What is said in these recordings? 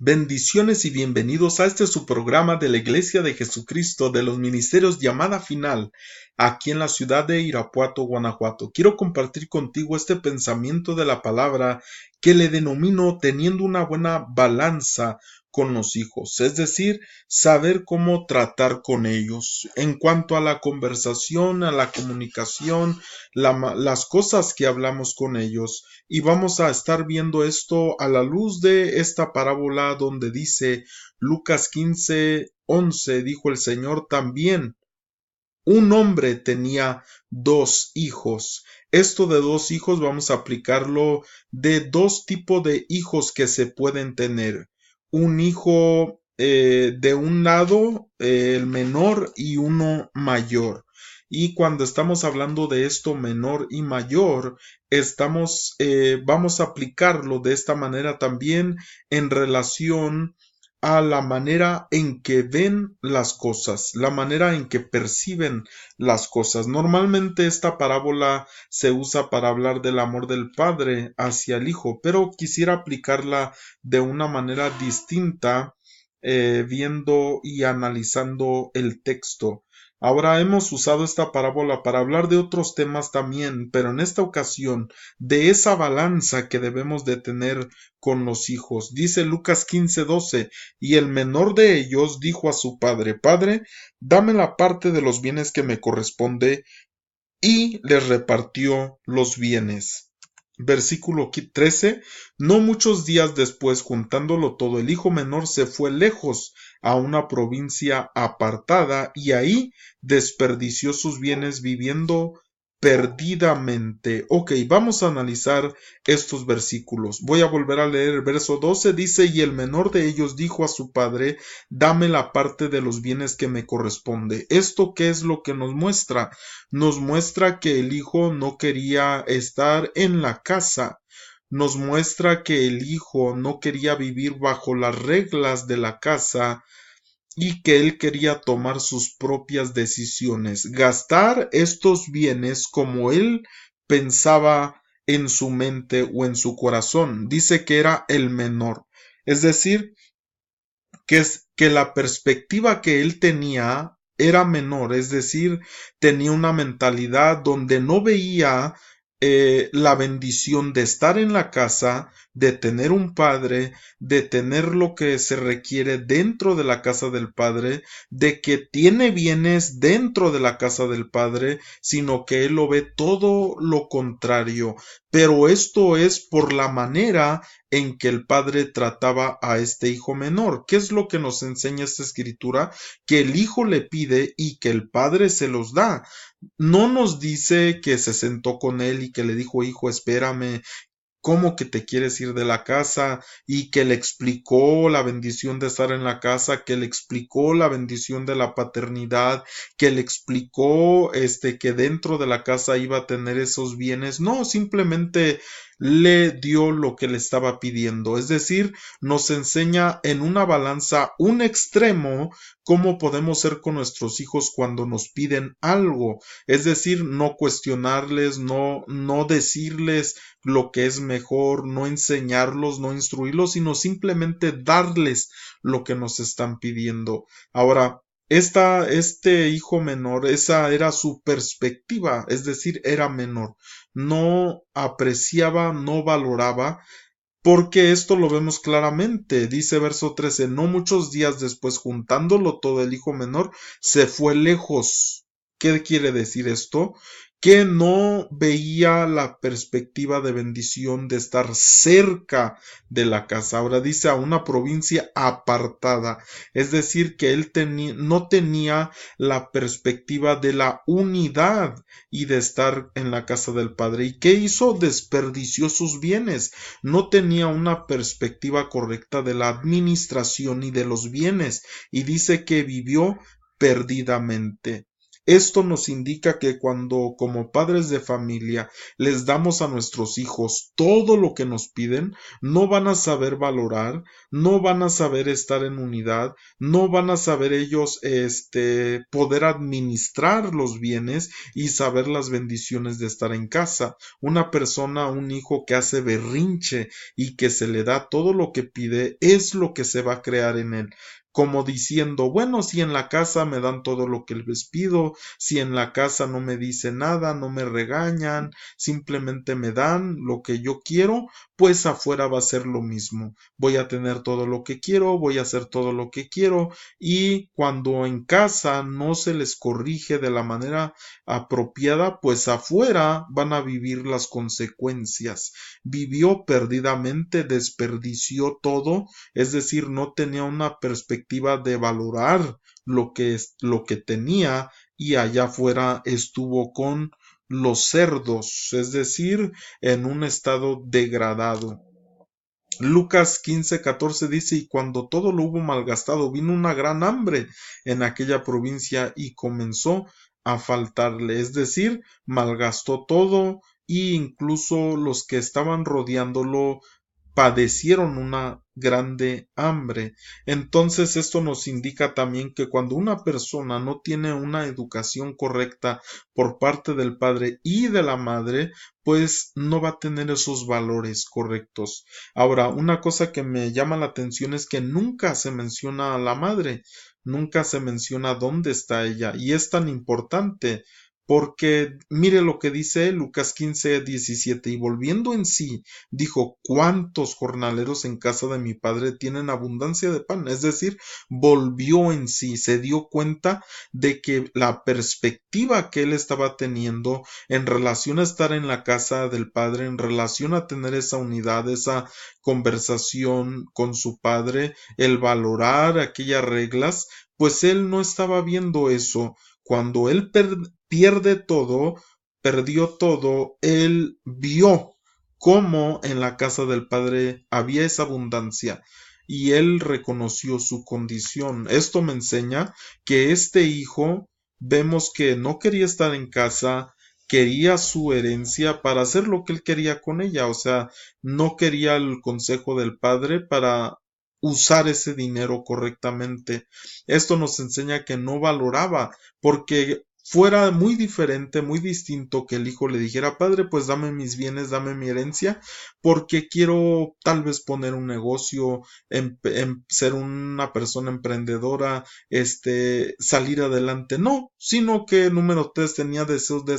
Bendiciones y bienvenidos a este su programa de la Iglesia de Jesucristo de los Ministerios Llamada Final, aquí en la ciudad de Irapuato, Guanajuato. Quiero compartir contigo este pensamiento de la palabra que le denomino teniendo una buena balanza con los hijos, es decir, saber cómo tratar con ellos. En cuanto a la conversación, a la comunicación, las cosas que hablamos con ellos. Y vamos a estar viendo esto a la luz de esta parábola donde dice Lucas 15:11, dijo el Señor también. Un hombre tenía dos hijos. Esto de dos hijos vamos a aplicarlo de dos tipos de hijos que se pueden tener. Un hijo de un lado, el menor, y uno mayor. Y cuando estamos hablando de esto menor y mayor, vamos a aplicarlo de esta manera también en relación a la manera en que ven las cosas, la manera en que perciben las cosas. Normalmente esta parábola se usa para hablar del amor del padre hacia el hijo, pero quisiera aplicarla de una manera distinta, viendo y analizando el texto. Ahora hemos usado esta parábola para hablar de otros temas también, pero en esta ocasión de esa balanza que debemos de tener con los hijos. Dice Lucas 15:12, y el menor de ellos dijo a su padre: Padre, dame la parte de los bienes que me corresponde, y les repartió los bienes. Versículo 13. No muchos días después, juntándolo todo, el hijo menor se fue lejos a una provincia apartada y ahí desperdició sus bienes viviendo perdidamente. Ok, vamos a analizar estos versículos. Voy a volver a leer el verso 12. Dice: y el menor de ellos dijo a su padre: dame la parte de los bienes que me corresponde. ¿Esto qué es lo que nos muestra? Nos muestra que el hijo no quería estar en la casa. Nos muestra que el hijo no quería vivir bajo las reglas de la casa y que él quería tomar sus propias decisiones, gastar estos bienes como él pensaba en su mente o en su corazón. Dice que era el menor, es decir, que la perspectiva que él tenía era menor, es decir, tenía una mentalidad donde no veía la bendición de estar en la casa, de tener un padre, de tener lo que se requiere dentro de la casa del padre, de que tiene bienes dentro de la casa del padre, sino que él lo ve todo lo contrario. Pero esto es por la manera en que el padre trataba a este hijo menor. ¿Qué es lo que nos enseña esta escritura? Que el hijo le pide y que el padre se los da. No nos dice que se sentó con él y que le dijo: hijo, espérame, ¿cómo que te quieres ir de la casa? Y que le explicó la bendición de estar en la casa, que le explicó la bendición de la paternidad, que le explicó que dentro de la casa iba a tener esos bienes. No, simplemente le dio lo que le estaba pidiendo. Es decir, nos enseña en una balanza un extremo cómo podemos ser con nuestros hijos cuando nos piden algo. Es decir, no cuestionarles, no decirles lo que es mejor, no enseñarlos, no instruirlos, sino simplemente darles lo que nos están pidiendo. Ahora, este hijo menor, esa era su perspectiva, es decir, era menor, no apreciaba, no valoraba, porque esto lo vemos claramente. Dice verso 13: no muchos días después, juntándolo todo, el hijo menor se fue lejos. ¿Qué quiere decir esto? Que no veía la perspectiva de bendición de estar cerca de la casa. Ahora dice a una provincia apartada, es decir, que él no tenía la perspectiva de la unidad y de estar en la casa del padre. ¿Y qué hizo? Desperdició sus bienes. No tenía una perspectiva correcta de la administración y de los bienes, y dice que vivió perdidamente. Esto nos indica que cuando como padres de familia les damos a nuestros hijos todo lo que nos piden, no van a saber valorar, no van a saber estar en unidad, no van a saber ellos poder administrar los bienes y saber las bendiciones de estar en casa. Una persona, un hijo que hace berrinche y que se le da todo lo que pide, es lo que se va a crear en él, como diciendo, bueno, si en la casa me dan todo lo que les pido, si en la casa no me dicen nada, no me regañan, simplemente me dan lo que yo quiero, pues afuera va a ser lo mismo. Voy a tener todo lo que quiero, voy a hacer todo lo que quiero, y cuando en casa no se les corrige de la manera apropiada, pues afuera van a vivir las consecuencias. Vivió perdidamente, desperdició todo, es decir, no tenía una perspectiva de valorar lo que tenía, y allá afuera estuvo con los cerdos, es decir, en un estado degradado. Lucas 15:14 dice, y cuando todo lo hubo malgastado, vino una gran hambre en aquella provincia y comenzó a faltarle, es decir, malgastó todo, e incluso los que estaban rodeándolo padecieron una grande hambre. Entonces esto nos indica también que cuando una persona no tiene una educación correcta por parte del padre y de la madre, pues no va a tener esos valores correctos. Ahora, una cosa que me llama la atención es que nunca se menciona a la madre, nunca se menciona dónde está ella, y es tan importante porque mire lo que dice Lucas 15:17, y volviendo en sí, dijo, ¿cuántos jornaleros en casa de mi padre tienen abundancia de pan? Es decir, volvió en sí, se dio cuenta de que la perspectiva que él estaba teniendo en relación a estar en la casa del padre, en relación a tener esa unidad, esa conversación con su padre, el valorar aquellas reglas, pues él no estaba viendo eso. Cuando él pierde todo, perdió todo, él vio cómo en la casa del padre había esa abundancia, y él reconoció su condición. Esto me enseña que este hijo, vemos que no quería estar en casa, quería su herencia para hacer lo que él quería con ella, o sea, no quería el consejo del padre para usar ese dinero correctamente. Esto nos enseña que no valoraba, porque fuera muy diferente, muy distinto que el hijo le dijera, padre, pues dame mis bienes, dame mi herencia, porque quiero tal vez poner un negocio, ser una persona emprendedora, salir adelante. No, sino que número 3 tenía deseos de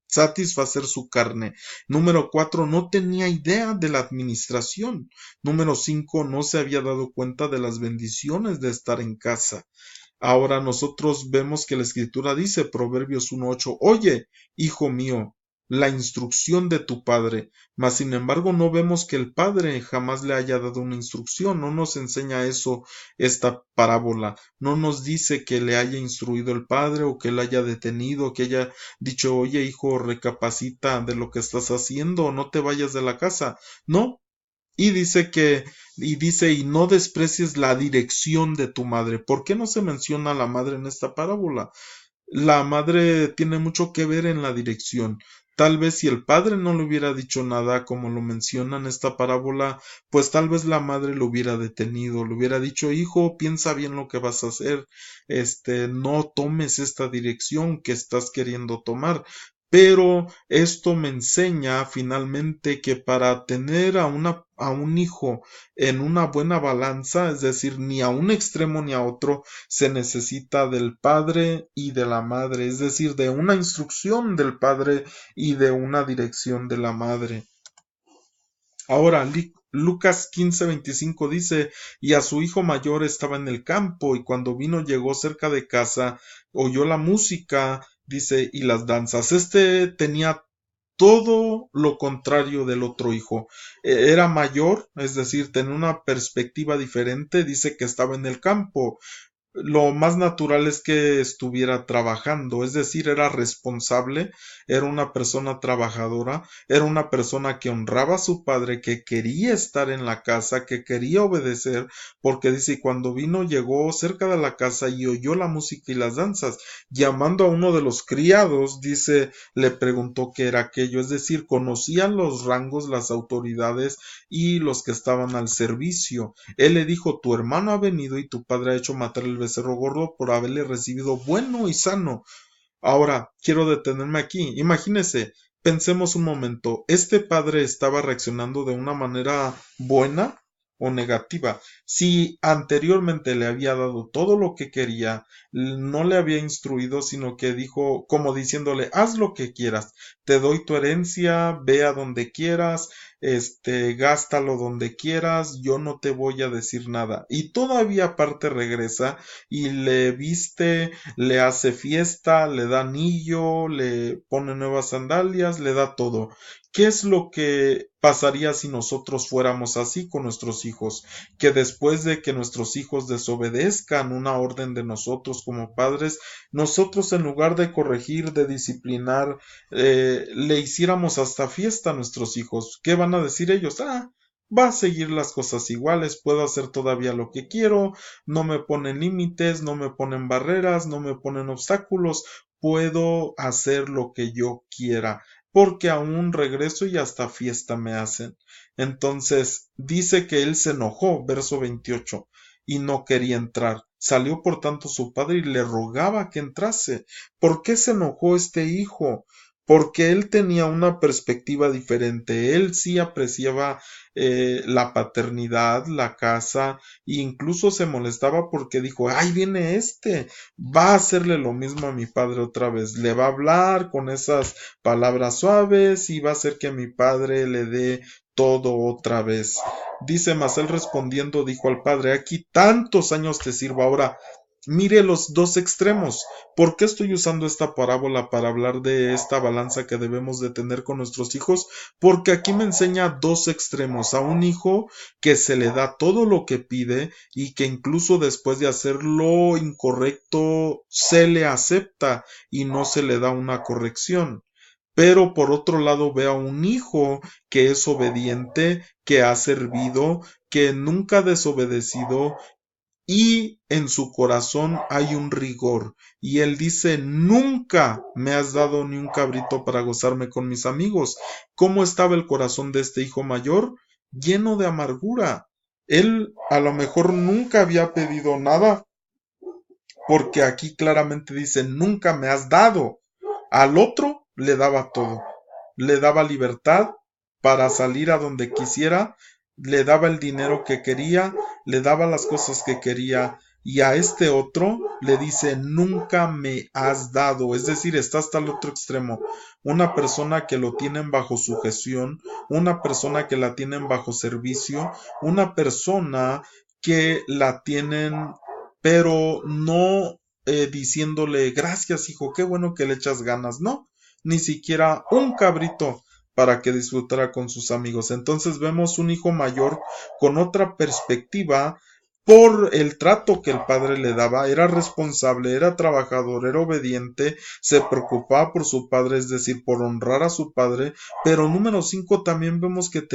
satisfacer su carne. Número 4, no tenía idea de la administración. Número 5, no se había dado cuenta de las bendiciones de estar en casa. Ahora nosotros vemos que la escritura dice, Proverbios 1:8, oye, hijo mío, la instrucción de tu padre, mas sin embargo no vemos que el padre jamás le haya dado una instrucción, no nos enseña eso esta parábola, no nos dice que le haya instruido el padre o que le haya detenido, que haya dicho, oye hijo, recapacita de lo que estás haciendo, no te vayas de la casa, no, y no desprecies la dirección de tu madre. ¿Por qué no se menciona a la madre en esta parábola? La madre tiene mucho que ver en la dirección. Tal vez si el padre no le hubiera dicho nada, como lo menciona en esta parábola, pues tal vez la madre lo hubiera detenido, le hubiera dicho, hijo, piensa bien lo que vas a hacer, no tomes esta dirección que estás queriendo tomar. Pero esto me enseña finalmente que para tener a un hijo en una buena balanza, es decir, ni a un extremo ni a otro, se necesita del padre y de la madre, es decir, de una instrucción del padre y de una dirección de la madre. Ahora, Lucas 15:25 dice, y a su hijo mayor estaba en el campo, y cuando vino llegó cerca de casa, oyó la música, dice, y las danzas. Tenía todo lo contrario del otro hijo. Era mayor, es decir, tenía una perspectiva diferente, dice que estaba en el campo. lo más natural es que estuviera trabajando, es decir, era responsable, era una persona trabajadora, era una persona que honraba a su padre, que quería estar en la casa, que quería obedecer, porque dice, y cuando vino llegó cerca de la casa y oyó la música y las danzas, llamando a uno de los criados, dice, le preguntó qué era aquello, es decir, conocían los rangos, las autoridades y los que estaban al servicio. Él le dijo, tu hermano ha venido y tu padre ha hecho matar el becerro gordo por haberle recibido bueno y sano. Ahora, quiero detenerme aquí. Imagínese, pensemos un momento, ¿este padre estaba reaccionando de una manera buena o negativa? Si anteriormente le había dado todo lo que quería, no le había instruido, sino que dijo, como diciéndole, haz lo que quieras, te doy tu herencia, ve a donde quieras, gástalo donde quieras, yo no te voy a decir nada. Y todavía aparte regresa y le viste, le hace fiesta, le da anillo, le pone nuevas sandalias, le da todo. ¿Qué es lo que pasaría si nosotros fuéramos así con nuestros hijos? Que después de que nuestros hijos desobedezcan una orden de nosotros como padres, nosotros en lugar de corregir, de disciplinar, le hiciéramos hasta fiesta a nuestros hijos. ¿Qué van a decir ellos? Va a seguir las cosas iguales, puedo hacer todavía lo que quiero, no me ponen límites, no me ponen barreras, no me ponen obstáculos, puedo hacer lo que yo quiera, porque aún regreso y hasta fiesta me hacen. Entonces dice que él se enojó, verso 28, y no quería entrar. Salió por tanto su padre y le rogaba que entrase. ¿Por qué se enojó este hijo? Porque él tenía una perspectiva diferente. Él sí apreciaba la paternidad, la casa, e incluso se molestaba porque dijo, ay, viene va a hacerle lo mismo a mi padre otra vez, le va a hablar con esas palabras suaves y va a hacer que mi padre le dé todo otra vez. Dice, mas él respondiendo dijo al padre, aquí tantos años te sirvo ahora. Mire los dos extremos. ¿Por qué estoy usando esta parábola para hablar de esta balanza que debemos de tener con nuestros hijos? Porque aquí me enseña dos extremos. A un hijo que se le da todo lo que pide y que incluso después de hacer lo incorrecto se le acepta y no se le da una corrección. Pero por otro lado ve a un hijo que es obediente, que ha servido, que nunca ha desobedecido y en su corazón hay un rigor. Y él dice, nunca me has dado ni un cabrito para gozarme con mis amigos. ¿Cómo estaba el corazón de este hijo mayor? Lleno de amargura. Él a lo mejor nunca había pedido nada, porque aquí claramente dice, nunca me has dado. Al otro le daba todo. Le daba libertad para salir a donde quisiera, le daba el dinero que quería, le daba las cosas que quería, y a este otro le dice, nunca me has dado, es decir, está hasta el otro extremo, una persona que lo tienen bajo sujeción, una persona que la tienen bajo servicio, una persona que la tienen, pero no diciéndole, gracias hijo, qué bueno que le echas ganas, no, ni siquiera un cabrito para que disfrutara con sus amigos. Entonces vemos un hijo mayor con otra perspectiva por el trato que el padre le daba, era responsable, era trabajador, era obediente, se preocupaba por su padre, es decir, por honrar a su padre, pero número 5 también vemos que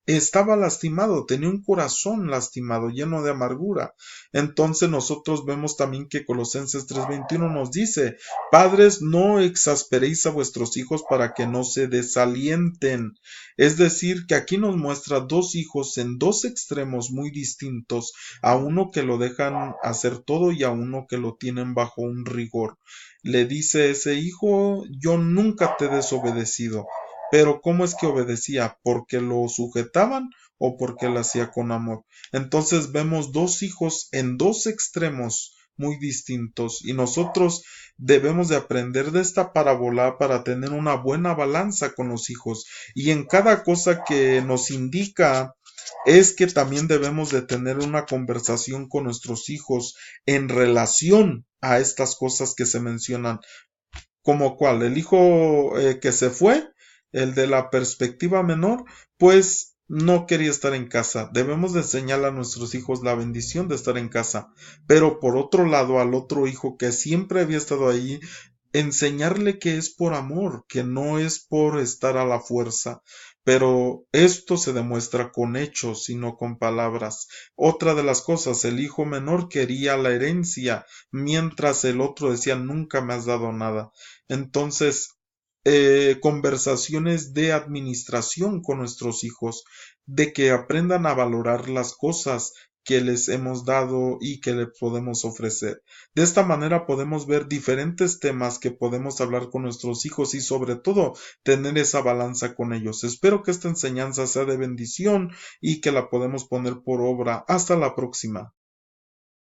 estaba lastimado, tenía un corazón lastimado, lleno de amargura. Entonces nosotros vemos también que Colosenses 3:21 nos dice, padres, no exasperéis a vuestros hijos para que no se desalienten. Es decir, que aquí nos muestra dos hijos en dos extremos muy distintos, a uno que lo dejan hacer todo y a uno que lo tienen bajo un rigor. Le dice ese hijo, yo nunca te he desobedecido. Pero ¿cómo es que obedecía? ¿Porque lo sujetaban o porque lo hacía con amor? Entonces vemos dos hijos en dos extremos muy distintos y nosotros debemos de aprender de esta parábola para tener una buena balanza con los hijos y en cada cosa que nos indica es que también debemos de tener una conversación con nuestros hijos en relación a estas cosas que se mencionan. ¿Como cuál? El hijo que se fue, el de la perspectiva menor, pues no quería estar en casa. Debemos de enseñar a nuestros hijos la bendición de estar en casa. Pero por otro lado, al otro hijo que siempre había estado ahí, enseñarle que es por amor, que no es por estar a la fuerza. Pero esto se demuestra con hechos y no con palabras. Otra de las cosas, el hijo menor quería la herencia, mientras el otro decía nunca me has dado nada. Entonces, conversaciones de administración con nuestros hijos, de que aprendan a valorar las cosas que les hemos dado y que les podemos ofrecer. De esta manera podemos ver diferentes temas que podemos hablar con nuestros hijos y sobre todo tener esa balanza con ellos. Espero que esta enseñanza sea de bendición y que la podemos poner por obra. Hasta la próxima.